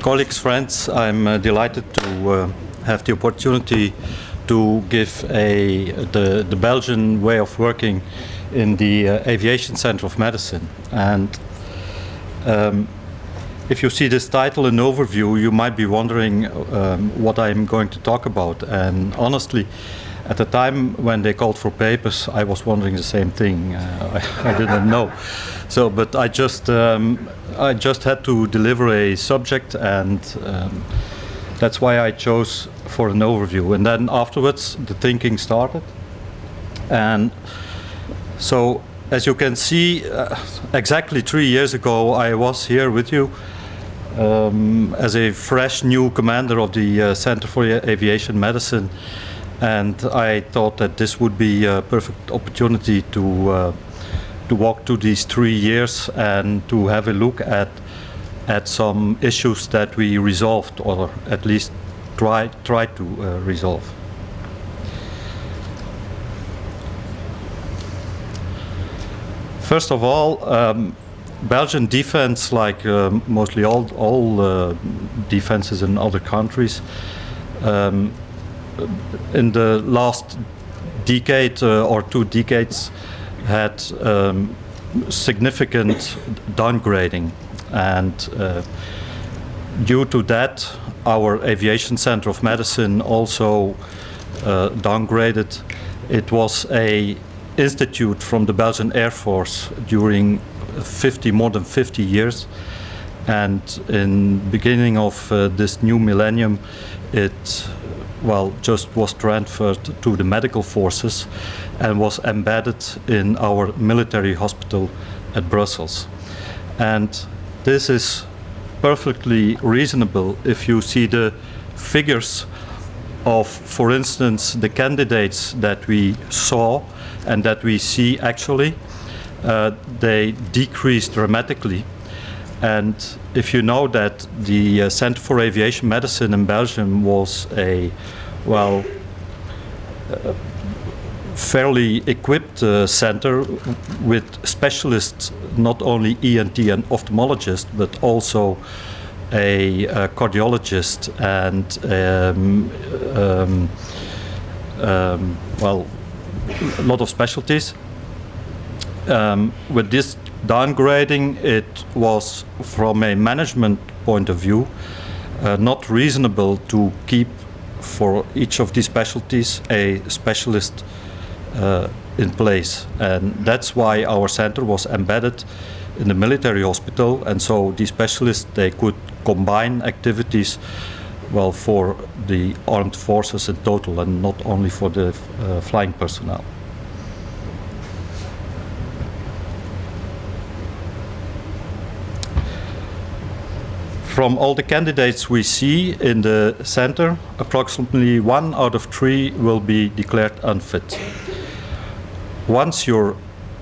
Colleagues, friends, I'm delighted to have the opportunity to give the Belgian way of working in the Aviation Center of Medicine. And if you see this title and overview, you might be wondering what I'm going to talk about. And honestly, at the time when they called for papers, I was wondering the same thing. I didn't know. So, but I just had to deliver a subject, and that's why I chose for an overview. And then afterwards, the thinking started. And so, as you can see, exactly 3 years ago, I was here with you as a fresh new commander of the Center for Aviation Medicine. And I thought that this would be a perfect opportunity to walk through these 3 years and to have a look at some issues that we resolved, or at least try to resolve. First of all, Belgian defense, like mostly all defenses in other countries, in the last decade or 2 decades had significant downgrading, and due to that our Aviation Center of Medicine also downgraded. It was a institute from the Belgian Air Force during more than 50 years, and in beginning of this new millennium it just was transferred to the medical forces and was embedded in our military hospital at Brussels. And this is perfectly reasonable if you see the figures of, for instance, the candidates that we saw and that we see actually. They decreased dramatically. And if you know that the Center for Aviation Medicine in Belgium was a fairly equipped center with specialists, not only ENT and ophthalmologist, but also a cardiologist and a lot of specialties. With this downgrading, it was, from a management point of view, not reasonable to keep for each of these specialties a specialist in place. And that's why our center was embedded in the military hospital, and so these specialists, they could combine activities for the armed forces in total and not only for the flying personnel. From all the candidates we see in the center, approximately 1 out of 3 will be declared unfit. Once you're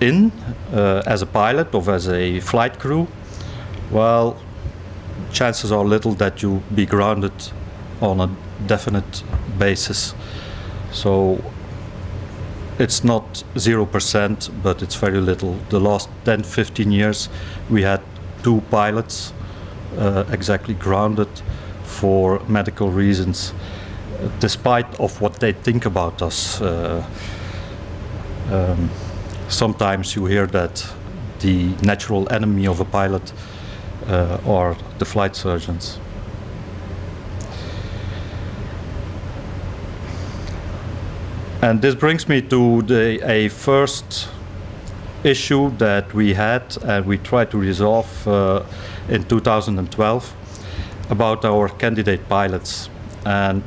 in as a pilot or as a flight crew, chances are little that you be grounded on a definite basis. So it's not 0%, but it's very little. The last 10-15 years we had 2 pilots exactly grounded for medical reasons, despite of what they think about us. Sometimes you hear that the natural enemy of a pilot are the flight surgeons. And this brings me to a first issue that we had and we tried to resolve in 2012 about our candidate pilots. And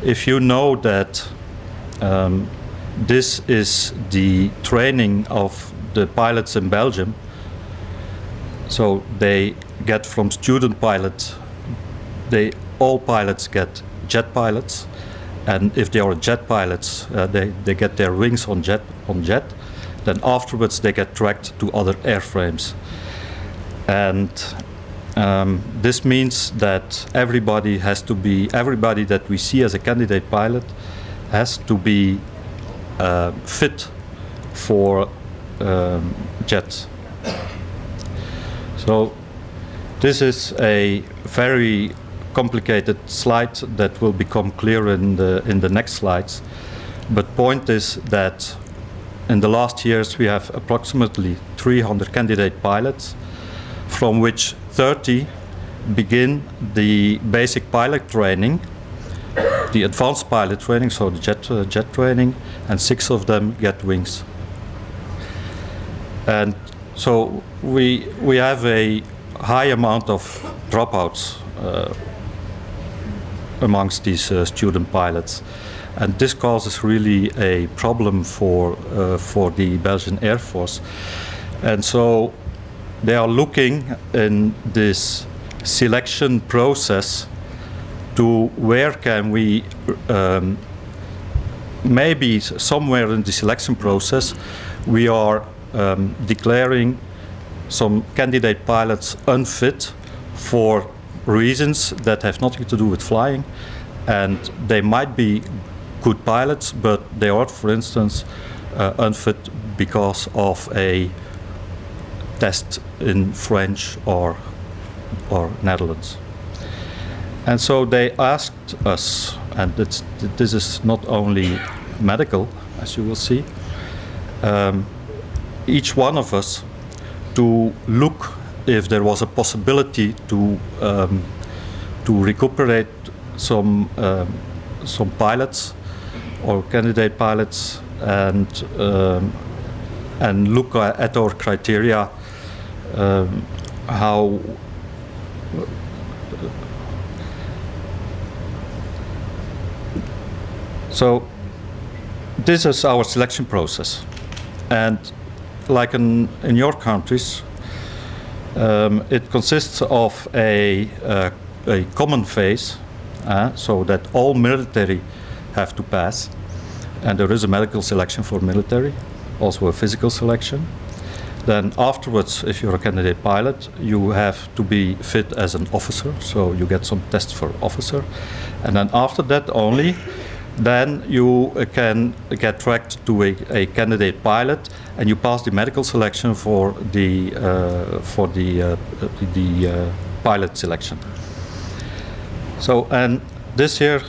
if you know that this is the training of the pilots in Belgium, so they get from student pilot, all pilots get jet pilots, and if they are jet pilots, they get their wings on jet. Then afterwards they get tracked to other airframes. And this means that everybody that we see as a candidate pilot has to be fit for jets. So This is a very complicated slide that will become clear in the next slides. But point is that in the last years we have approximately 300 candidate pilots, from which 30 begin the basic pilot training, the advanced pilot training, so the jet training, and 6 of them get wings. And so we have a high amount of dropouts amongst these student pilots, and this causes really a problem for the Belgian Air Force. And so they are looking in this selection process to where can we maybe somewhere in the selection process we are declaring some candidate pilots unfit for reasons that have nothing to do with flying, and they might be good pilots, but they are, for instance, unfit because of a test in French or Netherlands. And so they asked us, and this is not only medical, as you will see, each one of us to look if there was a possibility to recuperate some pilots or candidate pilots, and look at our criteria, how so this is our selection process, and like in your countries, it consists of a common phase, so that all military have to pass, and there is a medical selection for military, also a physical selection. Then afterwards, if you're a candidate pilot, you have to be fit as an officer, so you get some tests for officer, and then after that only, then you can get tracked to a candidate pilot, and you pass the medical selection for the pilot selection. So, and this here,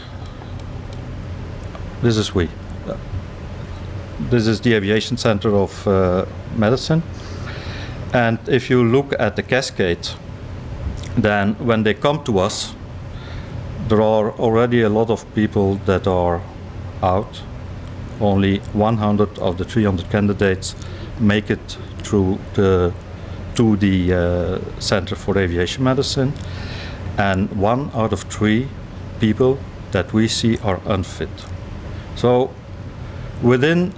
this is we. This is the Aviation Center of Medicine. And if you look at the cascade, then when they come to us, there are already a lot of people that are out. Only 100 of the 300 candidates make it through to the Center for Aviation Medicine, and 1 out of 3 people that we see are unfit. So within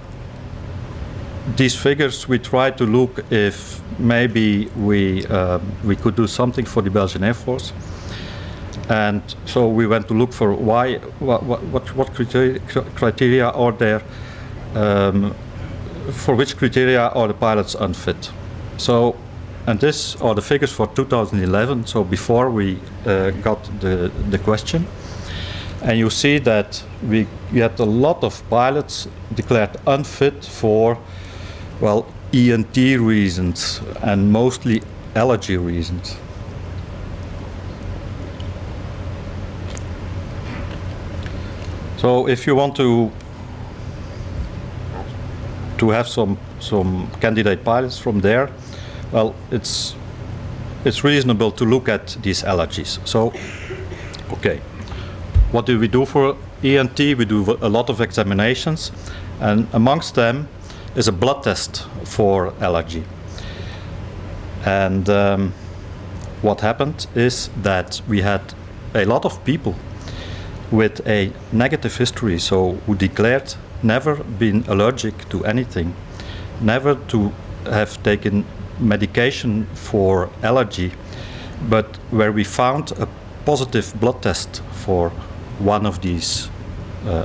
these figures, we try to look if maybe we could do something for the Belgian Air Force. And so we went to look for what criteria are there, for which criteria are the pilots unfit. So, and this are the figures for 2011, so before we got the question. And you see that we had a lot of pilots declared unfit for, well, ENT reasons, and mostly allergy reasons. So if you want to have some candidate pilots from there, well, it's reasonable to look at these allergies. So, okay, what do we do for ENT? We do a lot of examinations, and amongst them is a blood test for allergy. And what happened is that we had a lot of people with a negative history, so who declared never been allergic to anything, never to have taken medication for allergy, but where we found a positive blood test for one of these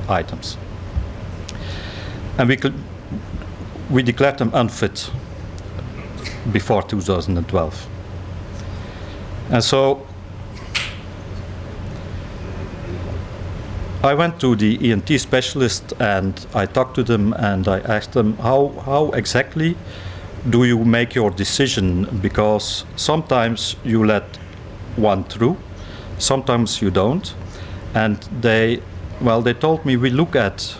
items. And we declared them unfit before 2012. And so I went to the ENT specialist and I talked to them and I asked them, how exactly do you make your decision? Because sometimes you let one true, sometimes you don't. And they told me we look at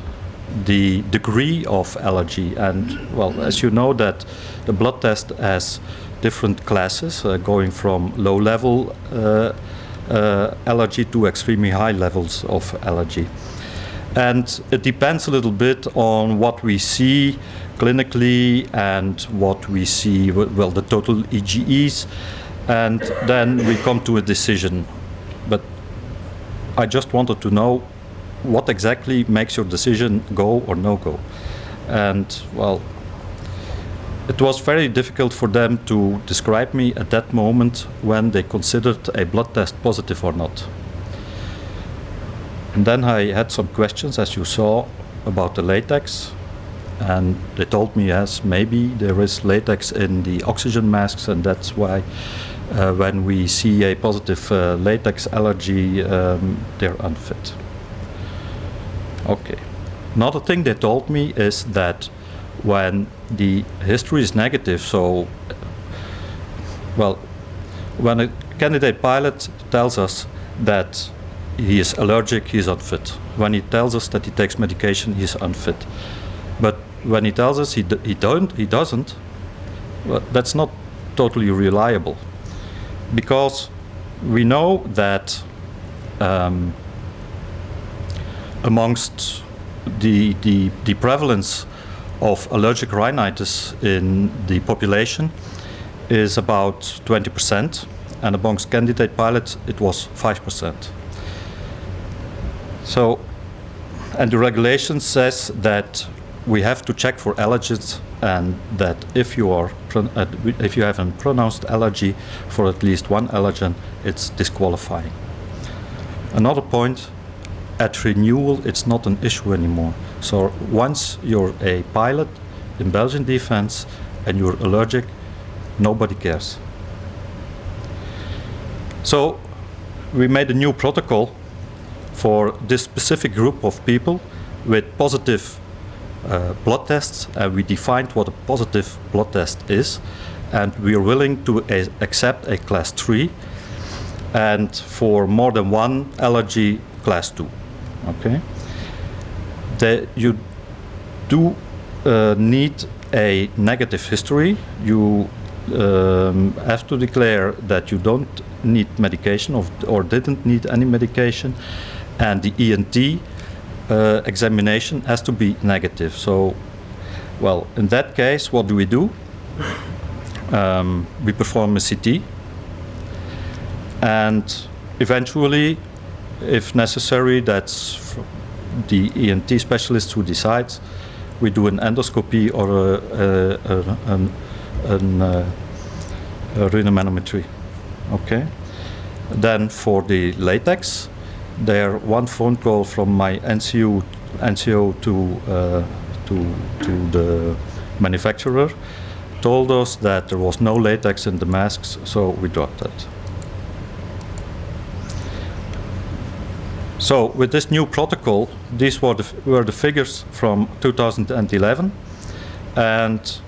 the degree of allergy, and well, as you know, that the blood test has different classes, going from low level allergy to extremely high levels of allergy. And it depends a little bit on what we see clinically and what we see, well, the total EGEs, and then we come to a decision. But I just wanted to know what exactly makes your decision go or no go. And well, it was very difficult for them to describe me at that moment when they considered a blood test positive or not. And then I had some questions, as you saw, about the latex. And they told me, yes, maybe there is latex in the oxygen masks, and that's why when we see a positive latex allergy, they're unfit. Okay. Another thing they told me is that when the history is negative, so, well, when a candidate pilot tells us that he is allergic, he is unfit. When he tells us that he takes medication, he is unfit. But when he tells us he doesn't, well, that's not totally reliable. Because we know that amongst the prevalence of allergic rhinitis in the population is about 20%, and amongst candidate pilots it was 5%. So, and the regulation says that we have to check for allergens, and that if you have a pronounced allergy for at least one allergen, it's disqualifying. Another point, at renewal, it's not an issue anymore. So once you're a pilot in Belgian defense and you're allergic, nobody cares. So we made a new protocol for this specific group of people with positive blood tests, and we defined what a positive blood test is, and we are willing to accept a class 3, and for more than one allergy, class 2. Okay. You do need a negative history. You have to declare that you don't need medication or didn't need any medication, and the ENT examination has to be negative. So, well, in that case, what do? We perform a CT, and eventually, if necessary, that's the ENT specialist who decides. We do an endoscopy or a rhinomanometry. Okay. Then for the latex, there one phone call from my NCO to the manufacturer told us that there was no latex in the masks, so we dropped it. So with this new protocol, these were the figures from 2011, and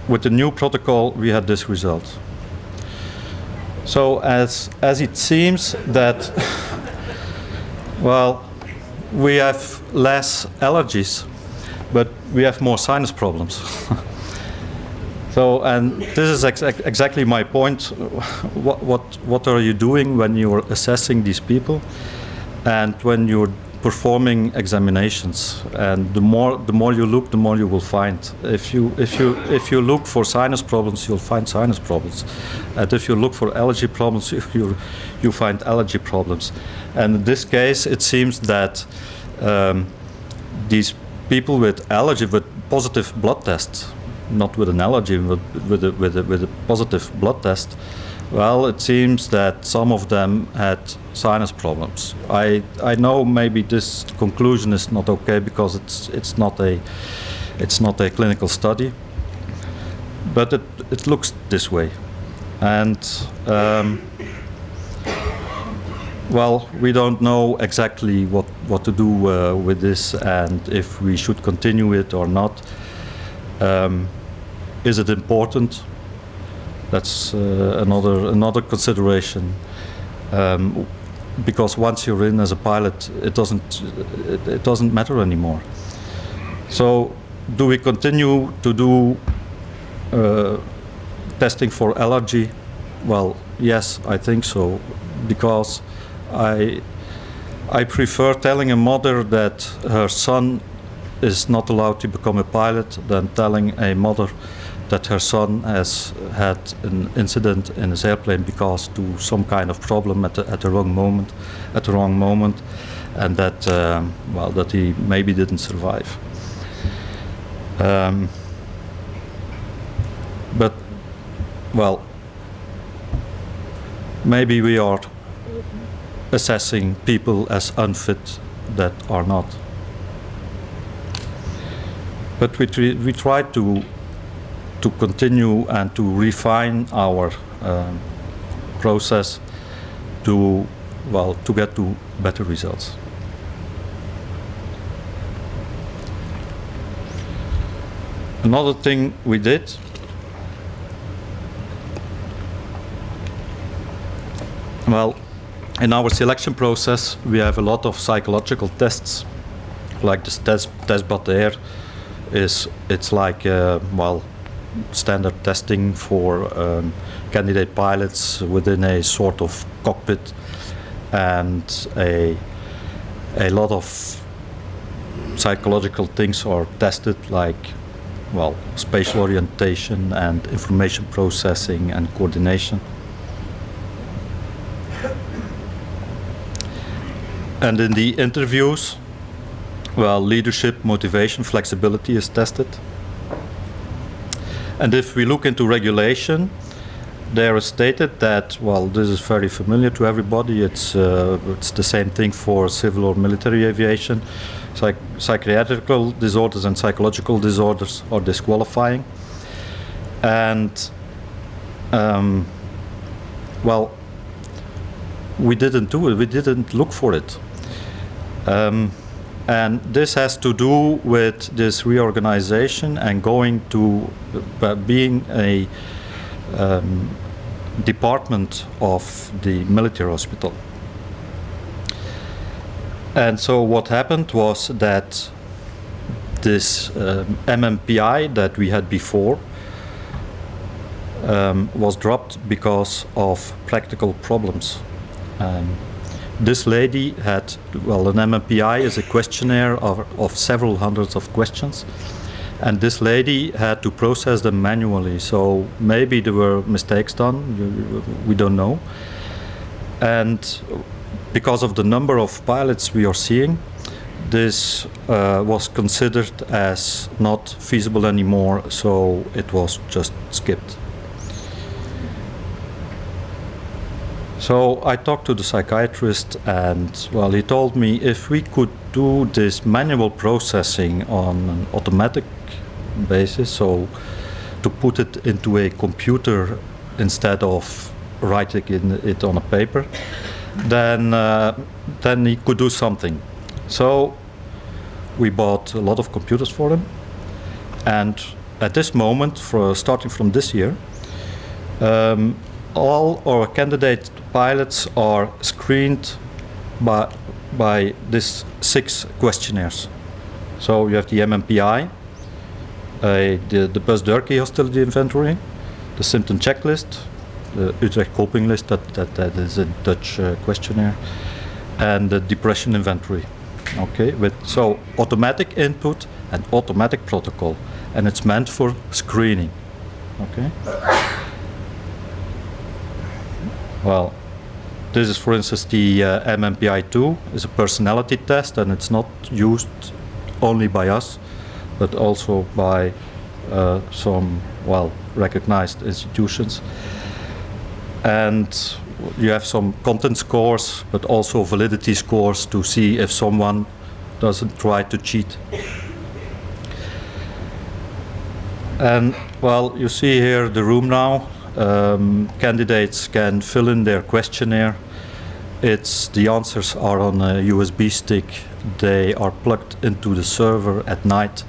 with the new protocol we had this result. So as it seems that well, we have less allergies, but we have more sinus problems. So, and this is exactly my point. What are you doing when you're assessing these people, and when you're performing examinations? And the more you look, the more you will find. If you look for sinus problems, you'll find sinus problems, and if you look for allergy problems, you find allergy problems. And in this case, it seems that these people with allergy, with positive blood tests, not with an allergy, but with a positive blood test, well, it seems that some of them had sinus problems. I know maybe this conclusion is not okay because it's not a clinical study, but it looks this way, and well, we don't know exactly what to do with this, and if we should continue it or not. Is it important? That's another consideration. because once you're in as a pilot, it doesn't matter anymore. So, do we continue to do testing for allergy? Well, yes, I think so, because I prefer telling a mother that her son is not allowed to become a pilot than telling a mother that her son has had an incident in his airplane because to some kind of problem at the wrong moment, and that that he maybe didn't survive. But maybe we are assessing people as unfit that are not. But we try to continue and to refine our process to get to better results. Another thing we did, in our selection process, we have a lot of psychological tests, like this test but air it's like standard testing for candidate pilots within a sort of cockpit, and a lot of psychological things are tested, like spatial orientation and information processing and coordination. And in the interviews, leadership, motivation, flexibility is tested. And if we look into regulation, there is stated that, this is very familiar to everybody. It's the same thing for civil or military aviation. Psychiatrical disorders and psychological disorders are disqualifying. And, we didn't do it. We didn't look for it. And this has to do with this reorganization and going to being a department of the military hospital. And so what happened was that this MMPI that we had before was dropped because of practical problems. This lady had, an MMPI is a questionnaire of several hundreds of questions, and this lady had to process them manually, so maybe there were mistakes done, we don't know. And because of the number of pilots we are seeing, this was considered as not feasible anymore, so it was just skipped. So I talked to the psychiatrist, and he told me if we could do this manual processing on an automatic basis, so to put it into a computer instead of writing it on a paper, then he could do something. So we bought a lot of computers for him, and at this moment, starting from this year, all our candidate pilots are screened by these 6 questionnaires. So you have the MMPI, the Bus-Durkee hostility inventory, the symptom checklist, the Utrecht coping list, that is a Dutch questionnaire, and the depression inventory. Okay, so automatic input and automatic protocol, and it's meant for screening. Okay. This is, for instance, the MMPI-2 is a personality test, and it's not used only by us, but also by some recognized institutions. And you have some content scores, but also validity scores to see if someone doesn't try to cheat. And you see here the room now. Candidates can fill in their questionnaire. The answers are on a USB stick. They are plugged into the server at night,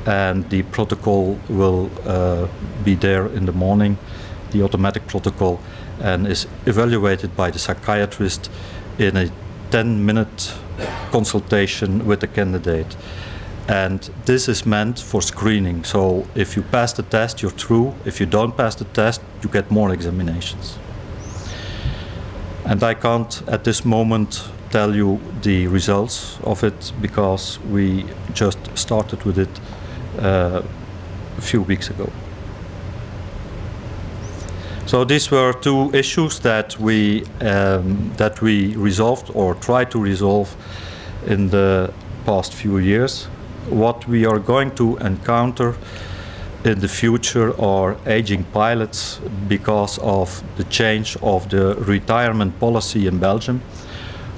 and the protocol will be there in the morning, the automatic protocol. and is evaluated by the psychiatrist in a 10-minute consultation with the candidate. And this is meant for screening. So if you pass the test, you're through. If you don't pass the test, you get more examinations. And I can't at this moment tell you the results of it because we just started with it a few weeks ago. So these were two issues that we resolved or tried to resolve in the past few years. What we are going to encounter in the future are aging pilots because of the change of the retirement policy in Belgium,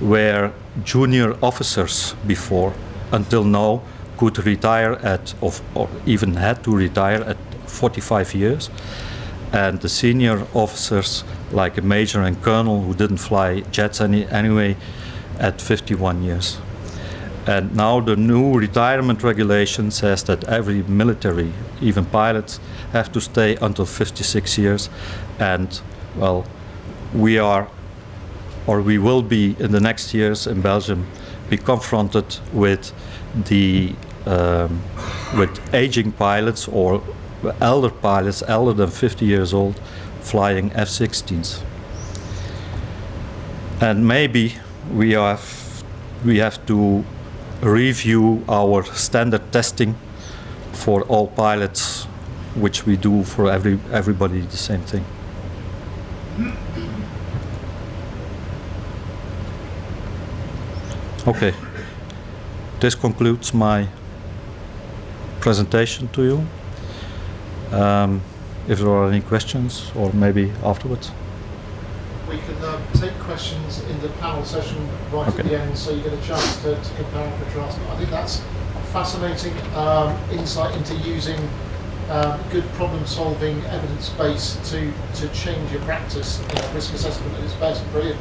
where junior officers before, until now, could retire at, or even had to retire at 45 years. And the senior officers, like a major and colonel who didn't fly jets anyway, at 51 years. And now the new retirement regulation says that every military, even pilots, have to stay until 56 years. And, well, we are, or we will be in the next years in Belgium, be confronted with the with aging pilots or elder pilots, elder than 50 years old, flying F-16s. And maybe we have to review our standard testing for all pilots, which we do for everybody the same thing. Okay, this concludes my presentation to you. If there are any questions, or maybe afterwards. We can take questions in the panel session right at the end, so you get a chance to compare and contrast. But I think that's a fascinating insight into using good problem-solving evidence base to change your practice risk assessment at its best. Brilliant.